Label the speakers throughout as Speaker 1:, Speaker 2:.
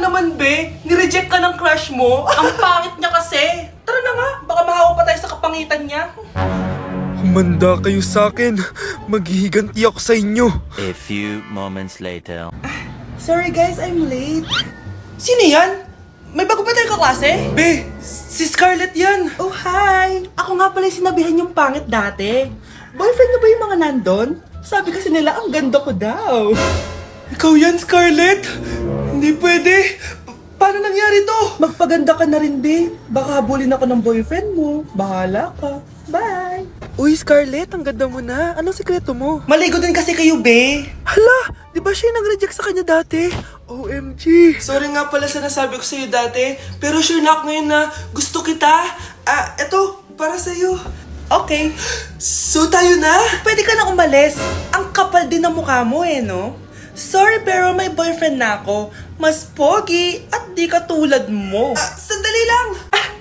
Speaker 1: naman, be? Nireject ka ng crush mo? Ang pangit niya kasi. Tara na nga, baka mahawa pa tayo sa kapangitan niya.
Speaker 2: Humanda kayo sa akin. Maghihiganti ako sa inyo.
Speaker 3: A few moments later.
Speaker 1: Sorry guys, I'm late. Sino yan? May bago ba tayong kaklase? Be, si Scarlett yan. Oh, hi. Ako nga pala yung sinabihan yung pangit dati. Boyfriend na ba yung mga nandun? Sabi kasi nila, ang ganda ko daw. Ikaw yan, Scarlett? Hindi pwede. Paano nangyari to? Magpaganda ka na rin, be. Baka habulin ako ng boyfriend mo. Bahala ka. Bye.
Speaker 2: Uy, Scarlett, ang ganda mo na. Anong sikreto mo?
Speaker 1: Maligo din kasi kayo, be.
Speaker 2: Hala, di ba siya yung nag-reject sa kanya dati? OMG.
Speaker 1: Sorry nga pala sa nasabi ko sa'yo dati. Pero sure na ako ngayon na gusto kita. Eto, para sa'yo. Okay. So tayo na? Pwede ka na umalis. Ang kapal din ng mukha mo no? Sorry pero may boyfriend na ako. Mas pogi at di katulad mo. Sandali lang.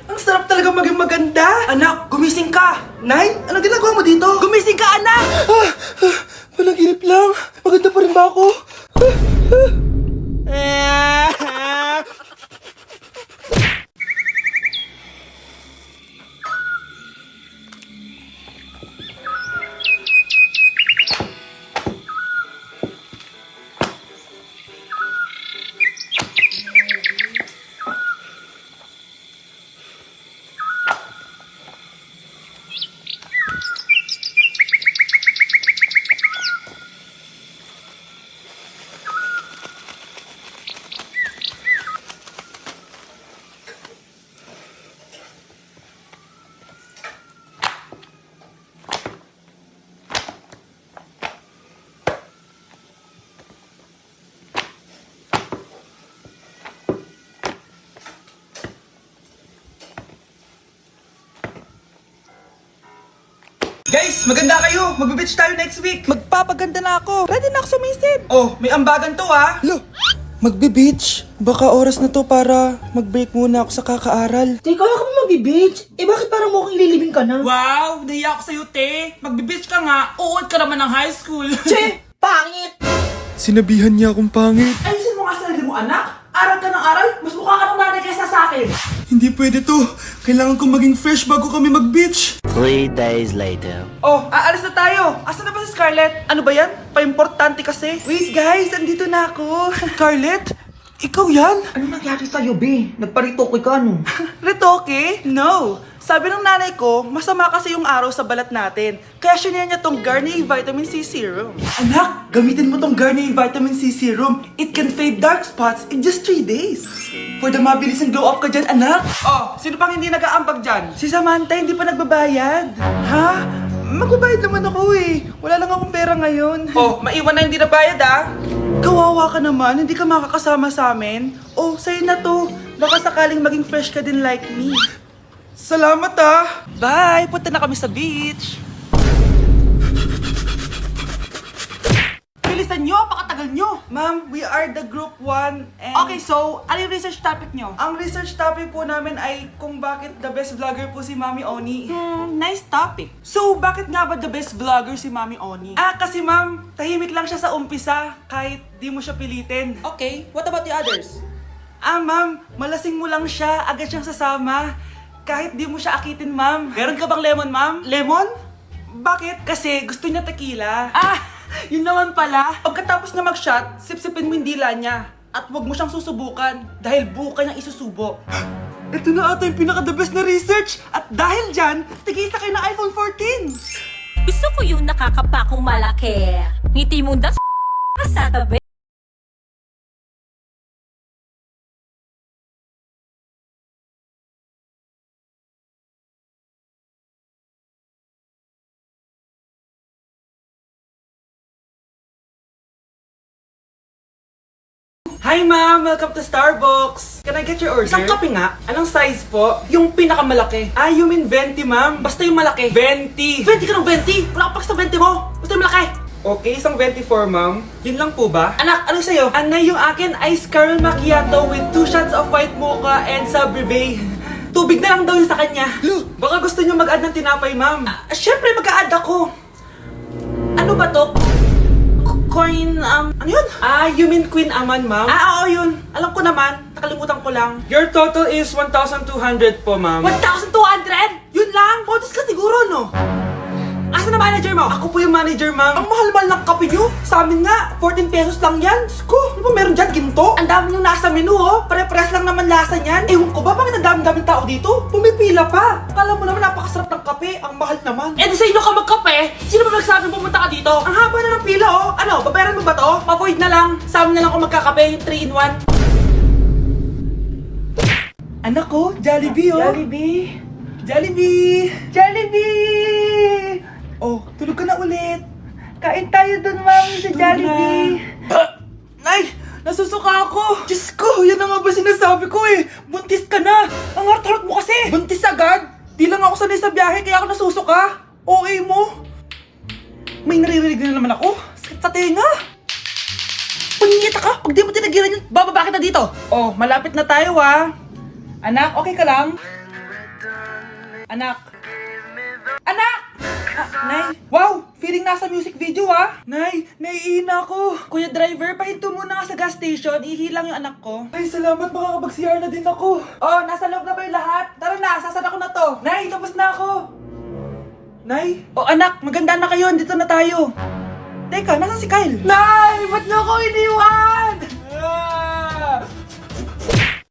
Speaker 1: Ang sarap talaga maging maganda. Anak, gumising ka. Nay, ano ginagawa mo dito? Gumising ka, anak! Panaginip lang. Maganda pa rin ba ako? Guys, maganda kayo. Magbe-beach tayo next week. Magpapaganda na ako. Ready na ako sumisid. Oh, may ambagan to
Speaker 2: Lo, magbe-beach. Baka oras na to para mag-break muna ako sa kakaaral.
Speaker 4: Teka, wala ka ba mag-beach? Eh bakit parang mukhang ililibing ka na?
Speaker 1: Wow, nahiya ako sa'yo, te. Magbe-beach ka nga. Uod ka naman ng high school.
Speaker 4: Che! Pangit!
Speaker 2: Sinabihan niya akong pangit.
Speaker 1: Ayusin mo nga sarili mo, anak. Aral ka ng aral. Mas mukha ka ng nanay kaysa sa akin.
Speaker 2: Hindi pwede to. Kailangan kong maging fresh bago kami mag-beach.
Speaker 3: 3 days later.
Speaker 1: Oh, aalis na tayo. Asan na ba si Scarlett? Ano ba yan? Pa-importante kasi. Wait guys, andito na ako. Scarlett? Ikaw yan?
Speaker 4: Ano nangyari sa'yo, be? Nagparitoke ka, no?
Speaker 1: Retoke? No. Sabi ng nanay ko, masama kasi yung araw sa balat natin. Kaya sinaya niya tong Garnier Vitamin C Serum. Anak, gamitin mo tong Garnier Vitamin C Serum. It can fade dark spots in just 3 days. For the mabilis and glow up ka dyan, anak. Oh, sino pang hindi nag-aambag dyan? Si Samantha hindi pa nagbabayad. Ha? Magbabayad naman ako eh. Wala lang akong pera ngayon. Oh, maiwan na hindi nabayad ah. Kawawa ka naman, hindi ka makakasama sa amin. Oh, sa'yo na to. Baka sakaling maging fresh ka din like me. Salamat ah! Bye! Punta na kami sa beach! Bilisan nyo! Pakatagal nyo! Ma'am, we are the group 1 and... Okay, so, ano yung research topic nyo? Ang research topic po namin ay kung bakit the best vlogger po si Mami Oni. Nice topic. So, bakit nga ba the best vlogger si Mami Oni? Kasi ma'am, tahimik lang siya sa umpisa kahit di mo siya pilitin. Okay, what about the others? Ma'am, malasing mo lang siya, agad siyang sasama. Kahit di mo siya akitin, ma'am. Meron ka bang lemon, ma'am? Lemon? Bakit? Kasi gusto niya tequila. Yun naman pala. Pagkatapos na mag-shot, sipsipin mo yung dila niya. At huwag mo siyang susubukan dahil buka niyang isusubo. Ito na ata yung pinaka-the best na research. At dahil dyan, tigisa kayo ng iPhone 14.
Speaker 5: Gusto ko yung nakakapakong malaki. Ngiti mo na sa tabi.
Speaker 1: Hi ma'am! Welcome to Starbucks! Can I get your order? Isang kape nga. Anong size po? Yung pinakamalaki. You mean 20 ma'am? Basta yung malaki. 20! 20 ka ng 20! Wala ka pa sa 20 mo! Basta yung malaki! Okay, isang 24 ma'am. Yun lang po ba? Anak, ano sa'yo? Anay, yung akin ice caramel macchiato with 2 shots of white mocha and Sabre. Tubig na lang daw yun sa kanya. Baka gusto nyo mag-add ng tinapay ma'am. Syempre mag-a-add ako. Ano ba to? Coin, ano yun? You mean Queen Aman, ma'am? Oo, yun. Alam ko na naman, nakalimutan ko lang. Your total is 1,200 po, ma'am.
Speaker 5: 1,200?
Speaker 1: Yun lang, modus ka siguro, no?
Speaker 5: Asa na manager mo?
Speaker 1: Ako po yung manager, ma'am. Ang mahal-mahal ng kape nyo. Sa amin nga, 14 pesos lang yan. Sko, ano ba meron dyan, ginto? Ang dami nyo nasa menu, oh. Pare-press lang naman lasa niyan. Ewan ko ba, bakit ang daming tao dito? Pumipila pa. Kala mo naman napakasarap ng kape. Ang mahal naman.
Speaker 5: Eh di sa inyo ka magkape? Sino ba nagsabing pumunta ka dito?
Speaker 1: Ang haba na ng pila, oh. Ano, babayaran mo ba to?
Speaker 5: Pa-void na lang. Sa amin na lang ako magkakape, yung 3-in-1.
Speaker 1: Anak ko, Jollibee, oh. Jollibee. Jollibee. Jollibee. Oh, tulog ka na ulit. Kain tayo dun, ma'am, sa Jollibee. Nay, nasusuka ako. Diyos ko, yan na nga ba sinasabi ko eh. Buntis ka na. Ang harot-harot mo kasi. Buntis agad? Di lang ako sanay sa biyahe, kaya ako nasusuka. Okay mo. May naririnig na naman ako. Sakit sa tenga. Pangingita ka. Pag di mo tinagilan yun, bababa kita dito. Oh, malapit na tayo ah. Anak, okay ka lang? Anak. Anak! Nay, wow! Feeling nasa music video ah! Nay, naiihina ako! Kuya driver, pahinto muna nga sa gas station, ihilang yung anak ko. Ay, salamat, makakapag-CR na din ako. Oh, nasa loob na ba yung lahat? Tara na, sasada ko na to. Nay, tapos na ako. Nay? Oh anak, maganda na kayo, dito na tayo. Teka, nasa si Kyle? Nay, ba't niyo ako iniwan?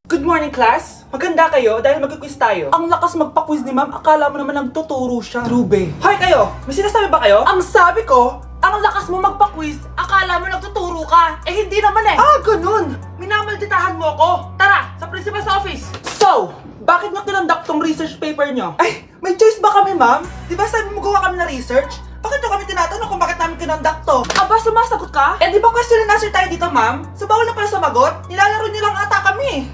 Speaker 1: Good morning, class. Maganda kayo dahil mag-quiz tayo. Ang lakas magpa-quiz ni ma'am, akala mo naman nagtuturo siya. Trube. Hoy kayo, may sinasabi ba kayo? Ang sabi ko, ang lakas mo magpa-quiz, akala mo nagtuturo ka. Eh hindi naman eh. Ah, ganun. Minamalditahan mo ako. Tara, sa principal's office. So, bakit nyo tinandak tong research paper nyo? Ay, may choice ba kami ma'am? Di ba sabi mo gawa kami na research? Bakit nyo kami tinatanong kung bakit namin kinonduct to? Aba, sumasagot ka? Eh di ba question and answer tayo dito ma'am? So bawal na pala sumagot? Nilalaro nyo lang ata kami.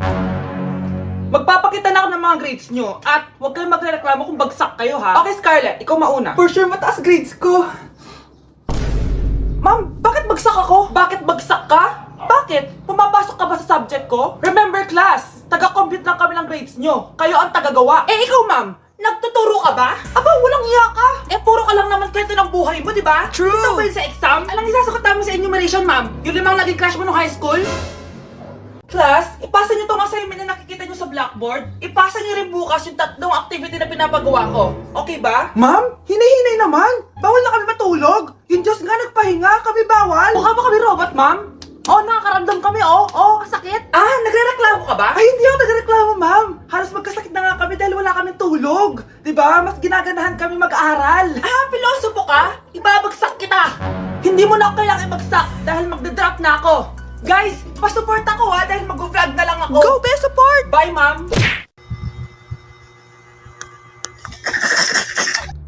Speaker 1: Magpapakita na ako ng mga grades nyo at huwag kayong magreklamo kung bagsak kayo ha. Okay Scarlett, ikaw mauna. For sure mataas grades ko. Ma'am, bakit bagsak ako? Bakit bagsak ka? Bakit? Pumapasok ka ba sa subject ko? Remember class, taga-compute lang kami ng grades nyo. Kayo ang tagagawa. Eh ikaw ma'am, nagtuturo ka ba? Aba, walang iya ka. Eh puro ka lang naman kwento ng buhay mo, di ba? True. Ito ba yun sa exam? Alang isasagot namin sa enumeration ma'am. Yung 5 naging crush mo nung high school? Class, ipasa nyo tong assignment na nakikita nyo sa blackboard. Ipasa nyo rin bukas yung 3 activity na pinapagawa ko. Okay ba? Ma'am, hinay-hinay naman. Bawal na kami matulog. Yung Diyos nga nagpahinga, kami bawal. Mukha ba kami robot, ma'am? Oh, nakakaramdam kami, oh. Oh, sakit. Ah, nagre-reklamo ka ba? Ay, hindi ako nagre-reklamo, ma'am. Halos magkasakit na nga kami dahil wala kaming tulog. Diba? Mas ginaganahan kami mag-aral. Ah, pilosopo ka? Ibabagsak kita. Hindi mo na ako kailangan ibagsak dahil magda-drop na ako. Guys, pa-support ako ha dahil mag-vlog na lang ako. Go, be support! Bye, ma'am!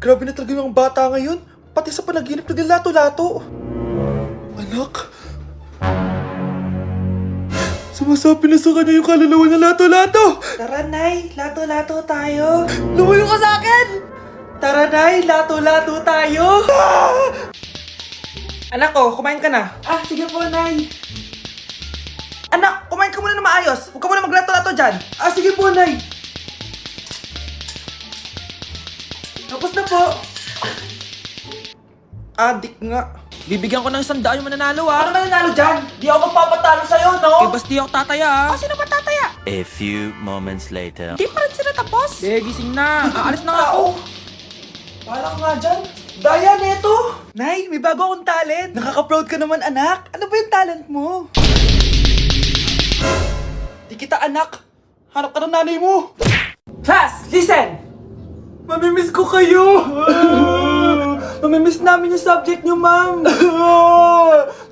Speaker 2: Grabe na talaga yung bata ngayon. Pati sa panaginip naglato-lato. Anak. Sumasabi na sa kanya yung kaluluwa na lato-lato.
Speaker 1: Tara, Nay. Lato-lato tayo. Lumayo ka sa akin! Tara, Nay. Lato-lato tayo. Anak ko, kumain ka na. Ah, sige po, Nay. Anak, kumain ka muna na maayos. Huwag ka muna maglato-lato dyan. Ah, sige po, Nay. Tapos na po. Adik nga.
Speaker 2: Bibigyan ko ng 100 yung mananalo
Speaker 1: Ano mananalo dyan? Di ako magpapatalo sa'yo, no?
Speaker 2: Eh, basti ako tataya ah.
Speaker 1: Sino ba tataya?
Speaker 3: A few moments later.
Speaker 1: Di pa rin sila tapos.
Speaker 2: Eh, gising na. Aalis na nga ako.
Speaker 1: Wala ka nga dyan. Daya neto. Nay, may bago akong talent. Nakaka-proud ka naman, anak. Ano ba yung talent mo? Di kita anak. Hanap ka ng nanay mo. Class, listen! Mamimiss ko kayo! Mamimiss namin yung subject nyo, ma'am!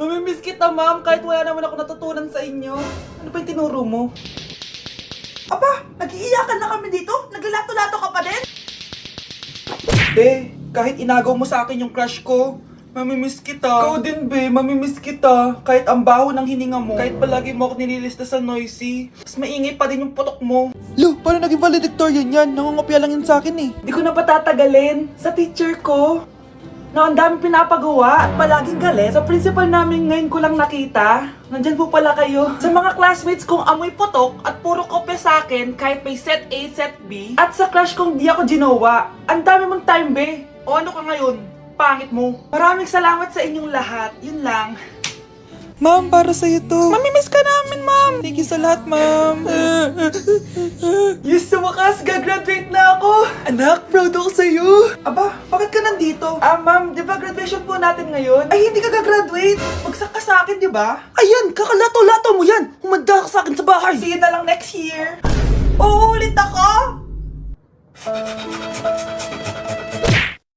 Speaker 1: Mamimiss kita, ma'am, kahit wala naman ako natutunan sa inyo. Ano ba yung tinuro mo? Aba, nag-iiyakan na kami dito? Naglalato-lato ka pa din? Be, kahit inagaw mo sa akin yung crush ko, mamimiss kita. Ikaw din, be, mamimiss kita. Kahit ang baho ng hininga mo, kahit palagi mo ako nililista sa noisy, mas maingay pa din yung putok mo.
Speaker 2: Lu, paano naging valedictorian yan? Nangungopia lang yun sa akin eh.
Speaker 1: Di ko na patatagalin sa teacher ko na ang dami pinapagawa at palaging galit. Sa principal namin ngayon ko lang nakita. Nandyan po pala kayo. Sa mga classmates kong amoy putok at puro kopya sa akin kahit may set A, set B. At sa crush kong di ako ginawa. Ang dami mong time, be. O ano ka ngayon? Pangit mo. Maraming salamat sa inyong lahat. Yun lang.
Speaker 2: Ma'am, para sa'yo to. Mamimiss ka namin, ma'am. Thank you sa lahat, ma'am.
Speaker 1: Yes, sa wakas, gagraduate na ako! Anak, proud ako sa'yo! Aba, bakit ka nandito? Ma'am, di ba graduation po natin ngayon? Ay, hindi ka gagraduate! Magsak ka sa akin, di ba? Ayan, kakalato-lato mo yan! Humanda ka sa akin sa bahay! See you na lang next year! Uulit ako!